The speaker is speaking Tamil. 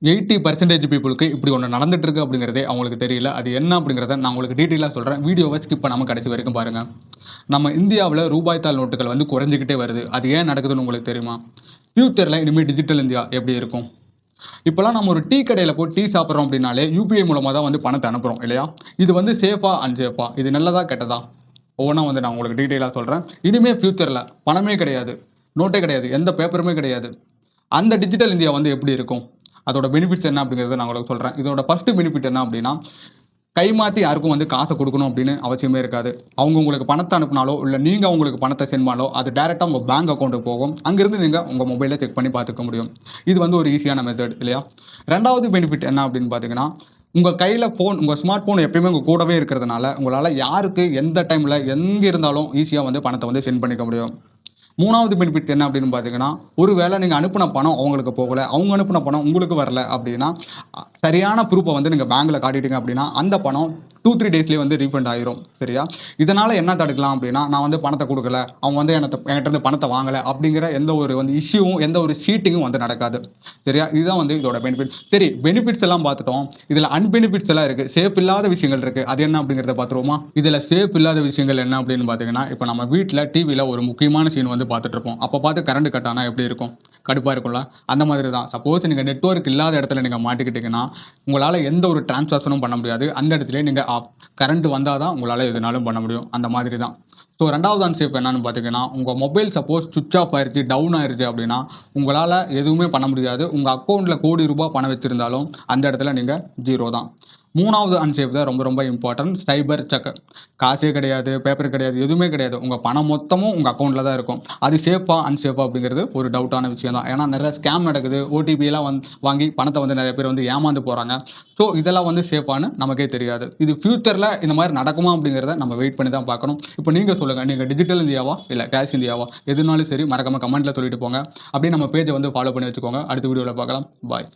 80% பீப்புளுக்கு இப்படி ஒண்ணு நடந்துட்டு இருக்கு அப்படிங்கிறதே அவங்களுக்கு தெரியல. அது என்ன அப்படிங்கிறத நான் உங்களுக்கு டீட்டெயிலா சொல்றேன். வீடியோவை ஸ்கிப் பண்ணாம கடைசி வரைக்கும் பாருங்க. நம்ம இந்தியாவுல ரூபாய் தாள் நோட்டுகள் வந்து குறைஞ்சுக்கிட்டே வருது. அது ஏன் நடக்குதுன்னு உங்களுக்கு தெரியுமா? ஃபியூச்சர்ல இனிமே டிஜிட்டல் இந்தியா எப்படி இருக்கும்? இப்போலாம் நம்ம ஒரு டீ கடையில போய் டீ சாப்பிடுறோம் அப்படின்னாலே, யுபிஐ மூலமா தான் வந்து பணத்த அனுப்புறோம் இல்லையா? இது வந்து சேஃபா, அன்சேஃபா? இது நல்லதா, கெட்டதா? ஒவ்வொண்ணா வந்து நான் உங்களுக்கு டீட்டெயிலா சொல்றேன். இனிமே ஃபியூச்சர்ல பணமே கிடையாது. நோட்டே கிடையாது. எந்த பேப்பருமே கிடையாது. அந்த டிஜிட்டல் இந்தியா வந்து எப்படி இருக்கும்? அதோட பெனிஃபிட்ஸ் என்ன அப்படிங்கிறத நான் உங்களுக்கு சொல்றேன். இதோட ஃபர்ஸ்ட் பெனிஃபிட் என்ன அப்படின்னா, கைமாத்தி யாருக்கும் வந்து காச குடுக்கணும் அப்படின்னு அவசியமே இருக்காது. அவங்க உங்களுக்கு பணத்த அனுப்புனாலோ, இல்ல நீங்க அவங்களுக்கு பணத்த சென்ட் பண்ணாலோ, அது டைரக்ட்டா உங்க பேங்க் அக்கவுண்ட்க்கு போகும். அங்கிருந்து நீங்க உங்க மொபைல்ல செக் பண்ணி பார்த்துக்க முடியும். இது வந்து ஒரு ஈஸியான மெத்தட் இல்லையா? 2வது பெனிஃபிட் என்ன அப்படின்னு பார்த்தீங்கன்னா, உங்க கையில உங்க ஸ்மார்ட் ஃபோன் எப்பயுமே உங்க கூடவே இருக்கிறதுனால, உங்களால யாருக்கு, எந்த டைம்ல, எங்க இருந்தாலும் ஈஸியா வந்து பணத்த வந்து சென்ட் பண்ணிக்க முடியும். 3வது பெனிஃபிட் என்ன அப்படின்னு பார்த்தீங்கன்னா, ஒரு வேளை நீங்க அனுப்புன பணம் அவங்களுக்கு போகல, அவங்க அனுப்புன பணம் உங்களுக்கு வரல அப்படின்னா, சரியான ப்ரூஃப்ப வந்து நீங்க பேங்க்ல காட்டிட்டீங்க அப்படின்னா, அந்த பணம் 2, 3 டேஸ்லயே வந்து ரீஃபண்ட் ஆயிரும். சரியா? இதனால என்ன தடுக்கலாம் அப்படின்னா, நான் வந்து பணத்த குடுக்கல, அவங்க வந்து என்கிட்ட இருந்து பணத்த வாங்கல அப்படிங்கிற எந்த ஒரு வந்து இஷ்யூவும், எந்த ஒரு சீட்டிங்கும் வந்து நடக்காது. சரியா? இதுதான் வந்து இதோட பெனிஃபிட். சரி, பெனிஃபிட்ஸ் எல்லாம் பார்த்துட்டோம். இதுல அன்பெனிஃபிட்ஸ் எல்லாம் இருக்கு. சேஃப் இல்லாத விஷயங்கள் இருக்கு. அது என்ன அப்படிங்கிறத பார்த்துருவோமா? இதுல சேஃப் இல்லாத விஷயங்கள் என்ன அப்படின்னு பார்த்தீங்கன்னா, இப்ப நம்ம வீட்ல டிவில ஒரு முக்கியமான சீன் வந்து பார்த்துட்டு இருப்போம். அப்ப பார்த்து கரண்ட் கட் ஆனா எப்படி இருக்கும்? கடுப்பா இருக்கும்ல? அந்த மாதிரி தான். சப்போஸ் நீங்க நெட்வொர்க் இல்லாத இடத்துல நீங்க மாட்டிக்கிட்டீங்கன்னா, உங்களால எந்த ஒரு டிரான்சாக்ஷனும் பண்ண முடியாது. அந்த இடத்திலேயே நீங்க ஆஃப். கரண்ட் வந்தா தான் உங்களால எதுனாலும் பண்ண முடியும். அந்த மாதிரி தான். ஸோ 2வது அன்சேஃப் என்னன்னு பார்த்தீங்கன்னா, உங்க மொபைல் சப்போஸ் ஸ்விட்ச் ஆஃப் ஆயிருச்சு, டவுன் ஆயிருச்சு அப்படின்னா, உங்களால எதுவுமே பண்ண முடியாது. உங்க அக்கவுண்ட்ல கோடி ரூபாய் பணம் வச்சிருந்தாலும், அந்த இடத்துல நீங்க 0 தான். 3வது அன்சேஃப் தான் ரொம்ப ரொம்ப இம்பார்ட்டன்ட். சைபர் செக். காசே கிடையாது, பேப்பர் கிடையாது, எதுவுமே கிடையாது. உங்க பணம் மொத்தமும் உங்க அக்கவுண்ட்ல தான் இருக்கும். அது சேஃபா, அன்சேஃபா அப்படிங்கிறது ஒரு டவுட்டான விஷயம் தான். ஏன்னா நெறைய ஸ்கேம் நடக்குது. ஓடிபி எல்லாம் வாங்கி பணத்த வந்து நெறைய பேர் வந்து ஏமாந்து போறாங்க. ஸோ இதெல்லாம் வந்து சேஃபான்னு நமக்கே தெரியாது. இது ஃபியூச்சர்ல இந்த மாரி நடக்குமா அப்படிங்கிறத நம்ம வெயிட் பண்ணி தான் பார்க்கணும். இப்போ நீங்க சொல்லுங்க. நீங்க டிஜிட்டல் இந்தியாவா? இல்ல கேஷ் இந்தியாவா? எதுனாலும் சரி மறக்காம கமெண்ட்ல சொல்லிட்டு போங்க. அப்படியே நம்ம பேஜ வந்து ஃபாலோ பண்ணி வச்சுக்கோங்க. அடுத்த வீடியோல பார்க்கலாம். பாய்.